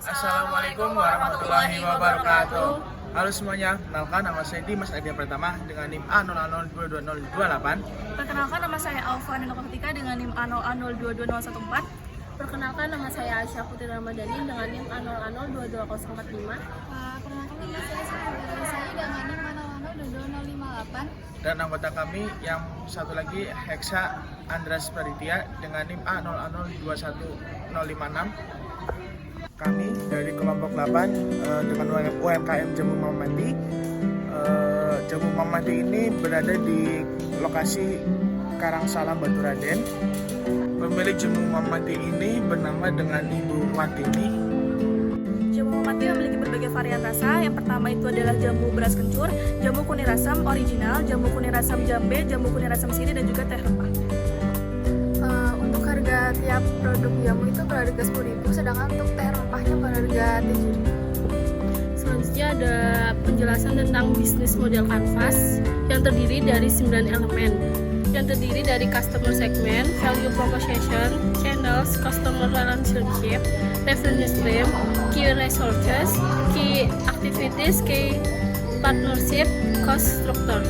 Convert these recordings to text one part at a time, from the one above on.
Assalamualaikum warahmatullahi wabarakatuh. Halo semuanya, kenalkan nama saya Dimas Aditya Pratama dengan NIM A00222028. Perkenalkan nama saya Alfa Nino Ketika dengan NIM A00222014. Perkenalkan nama saya Aisyah Putri Ramadhani dengan NIM A00222045. Perkenalkan nama saya Sarah dengan NIM A00222058. Dan anggota kami yang satu lagi Hexa Andras Paritia dengan NIM A00215056. Kami dari kelompok 8 dengan UMKM Jamu Mamati. Jamu Mamati ini berada di lokasi Karangsalam Baturaden. Pemilik Jamu Mamati ini bernama dengan Ibu Watini. Jamu Mamati memiliki berbagai varian rasa. Yang pertama itu adalah jamu beras kencur, jamu kuning asam original, jamu kuning asam jambe, jamu kuning asam siri, dan juga teh rempah. Untuk harga tiap produk jamu itu berharga 10.000, sedangkan untuk teh rempahnya berharga 7.000. Selanjutnya ada penjelasan tentang bisnis model kanvas yang terdiri dari 9 elemen. Yang terdiri dari customer segment, value proposition, channels, customer relationship, revenue stream, key resources, key activities, key partnership, cost structure.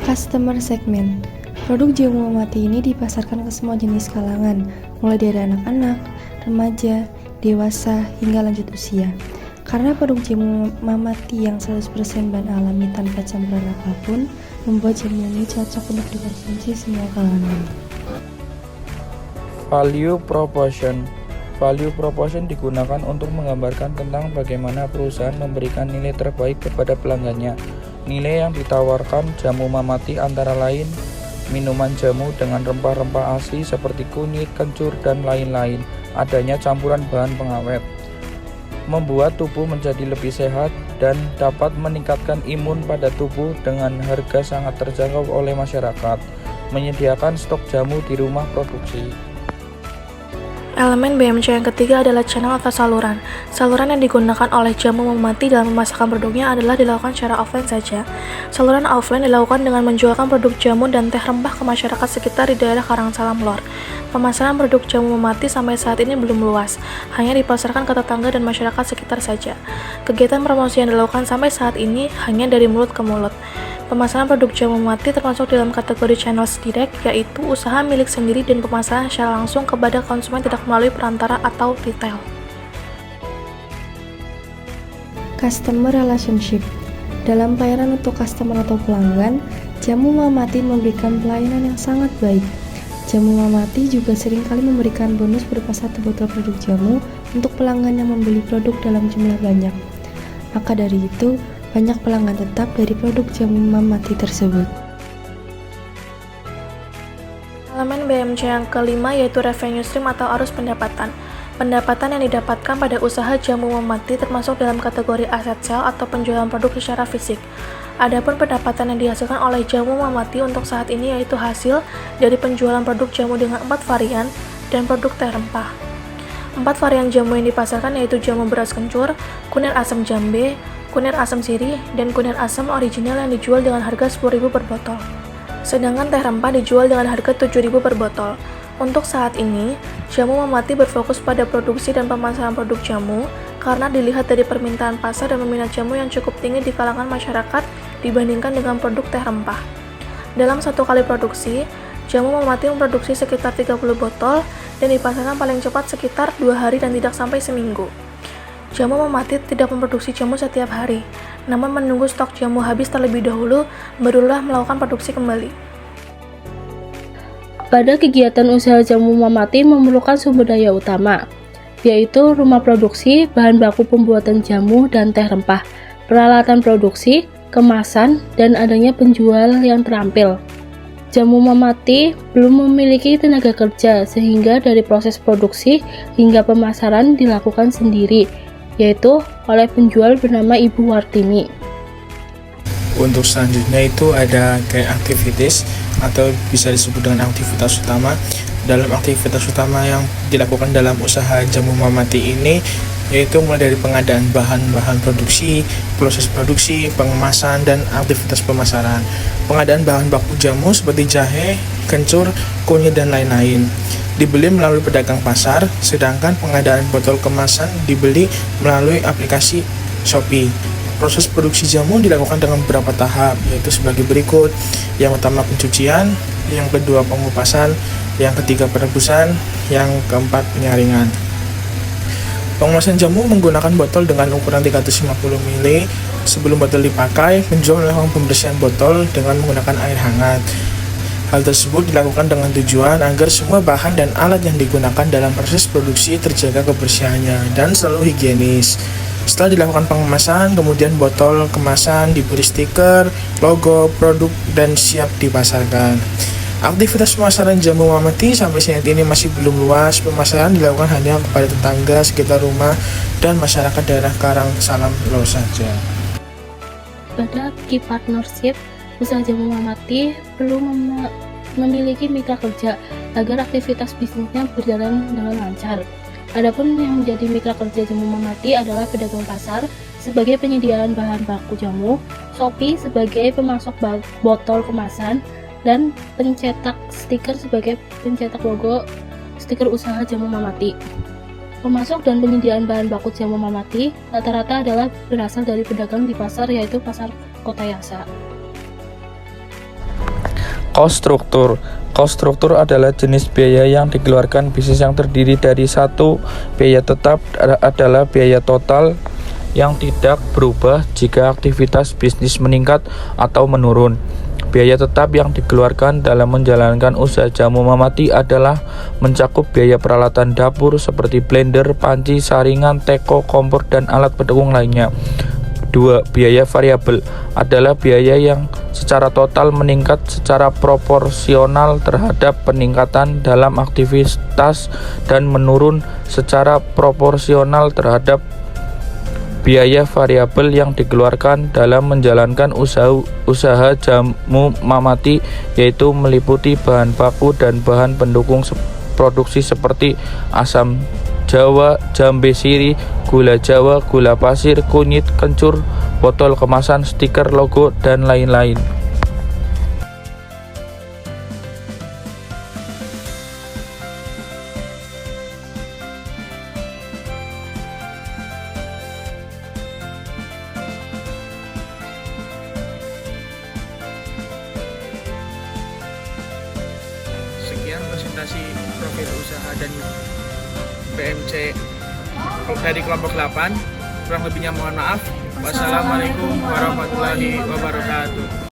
Customer segment. Produk Jamu Mamati ini dipasarkan ke semua jenis kalangan, mulai dari anak-anak, remaja, dewasa, hingga lanjut usia. Karena produk Jamu Mamati yang 100% bahan alami tanpa campuran apapun, membuat jamu ini cocok untuk dikonsumsi semua kalangan. Value proposition. Value proposition digunakan untuk menggambarkan tentang bagaimana perusahaan memberikan nilai terbaik kepada pelanggannya. Nilai yang ditawarkan Jamu Mamati antara lain minuman jamu dengan rempah-rempah asli seperti kunyit, kencur, dan lain-lain. Adanya campuran bahan pengawet. Membuat tubuh menjadi lebih sehat dan dapat meningkatkan imun pada tubuh dengan harga sangat terjangkau oleh masyarakat. Menyediakan stok jamu di rumah produksi. Elemen BMC yang ketiga adalah channel atau saluran. Saluran yang digunakan oleh Jamu Mamati dalam memasarkan produknya adalah dilakukan secara offline saja. Saluran offline dilakukan dengan menjualkan produk jamu dan teh rempah ke masyarakat sekitar di daerah Karangsalam Lor. Pemasaran produk Jamu Mamati sampai saat ini belum luas, hanya dipasarkan ke tetangga dan masyarakat sekitar saja. Kegiatan promosi yang dilakukan sampai saat ini hanya dari mulut ke mulut. Pemasaran produk Jamu Mamati termasuk dalam kategori channels direct, yaitu usaha milik sendiri dan pemasaran secara langsung kepada konsumen tidak melalui perantara atau retail. Customer relationship. Dalam pelayanan untuk customer atau pelanggan, Jamu Mamati memberikan pelayanan yang sangat baik. Jamu Mamati juga seringkali memberikan bonus berupa 1 botol produk jamu untuk pelanggan yang membeli produk dalam jumlah banyak. Maka dari itu, banyak pelanggan tetap dari produk Jamu Mamati tersebut. Elemen BMC yang kelima yaitu revenue stream atau arus pendapatan. Pendapatan yang didapatkan pada usaha Jamu Mamati termasuk dalam kategori aset sale atau penjualan produk secara fisik. Adapun pendapatan yang dihasilkan oleh Jamu Mamati untuk saat ini yaitu hasil dari penjualan produk jamu dengan 4 varian dan produk teh rempah. 4 varian jamu yang dipasarkan yaitu jamu beras kencur, kunir asam jambe, kunir asam siri, dan kunir asam original yang dijual dengan harga 10.000 per botol. Sedangkan teh rempah dijual dengan harga 7.000 per botol. Untuk saat ini, Jamu Mamati berfokus pada produksi dan pemasaran produk jamu karena dilihat dari permintaan pasar dan peminat jamu yang cukup tinggi di kalangan masyarakat dibandingkan dengan produk teh rempah. Dalam satu kali produksi, Jamu Mamati memproduksi sekitar 30 botol dan dipasarkan paling cepat sekitar 2 hari dan tidak sampai seminggu. Jamu Mamati tidak memproduksi jamu setiap hari, namun menunggu stok jamu habis terlebih dahulu, barulah melakukan produksi kembali. Pada kegiatan usaha Jamu Mamati memerlukan sumber daya utama, yaitu rumah produksi, bahan baku pembuatan jamu dan teh rempah, peralatan produksi, kemasan, dan adanya penjual yang terampil. Jamu Mamati belum memiliki tenaga kerja, sehingga dari proses produksi hingga pemasaran dilakukan sendiri, yaitu oleh penjual bernama Ibu Wartini. Untuk selanjutnya itu ada kayak aktivitas atau bisa disebut dengan aktivitas utama. Dalam aktivitas utama yang dilakukan dalam usaha Jamu Mamati ini yaitu mulai dari pengadaan bahan-bahan produksi, proses produksi, pengemasan, dan aktivitas pemasaran. Pengadaan bahan baku jamu seperti jahe, kencur, kunyit, dan lain-lain dibeli melalui pedagang pasar, sedangkan pengadaan botol kemasan dibeli melalui aplikasi Shopee. Proses produksi jamu dilakukan dengan beberapa tahap, yaitu sebagai berikut. Yang pertama pencucian, yang kedua pengupasan, yang ketiga perebusan, yang keempat penyaringan. Pengemasan jamu menggunakan botol dengan ukuran 350 ml. Sebelum botol dipakai, penjual melakukan pembersihan botol dengan menggunakan air hangat. Hal tersebut dilakukan dengan tujuan agar semua bahan dan alat yang digunakan dalam proses produksi terjaga kebersihannya dan selalu higienis. Setelah dilakukan pengemasan, kemudian botol kemasan diberi stiker, logo, produk, dan siap dipasarkan. Aktivitas pemasaran jamu Mamati sampai saat ini masih belum luas. Pemasaran dilakukan hanya kepada tetangga sekitar rumah dan masyarakat daerah Karang Salam Lo saja. Pada key partnership, usaha jamu Mamati perlu memiliki mitra kerja agar aktivitas bisnisnya berjalan dengan lancar. Adapun yang menjadi mitra kerja jamu Mamati adalah pedagang pasar sebagai penyediaan bahan baku jamu, Shopee sebagai pemasok botol kemasan, dan pencetak stiker sebagai pencetak logo stiker usaha jamu Mamati. Pemasok dan penyediaan bahan baku jamu Mamati rata-rata adalah berasal dari pedagang di pasar, yaitu pasar Kota Yasa. Cost struktur. Cost struktur adalah jenis biaya yang dikeluarkan bisnis yang terdiri dari satu, biaya tetap adalah biaya total yang tidak berubah jika aktivitas bisnis meningkat atau menurun. Biaya tetap yang dikeluarkan dalam menjalankan usaha jamu Mamati adalah mencakup biaya peralatan dapur seperti blender, panci, saringan, teko, kompor, dan alat pendukung lainnya. 2. Biaya variabel adalah biaya yang secara total meningkat secara proporsional terhadap peningkatan dalam aktivitas dan menurun secara proporsional terhadap biaya variabel yang dikeluarkan dalam menjalankan usaha jamu Mamati, yaitu meliputi bahan baku dan bahan pendukung produksi seperti asam Jawa, jambe siri, gula Jawa, gula pasir, kunyit, kencur, botol kemasan, stiker, logo, dan lain-lain. Sekian presentasi profil usaha dan BMC dari kelompok 8. Kurang lebihnya mohon maaf. Wassalamualaikum warahmatullahi wabarakatuh.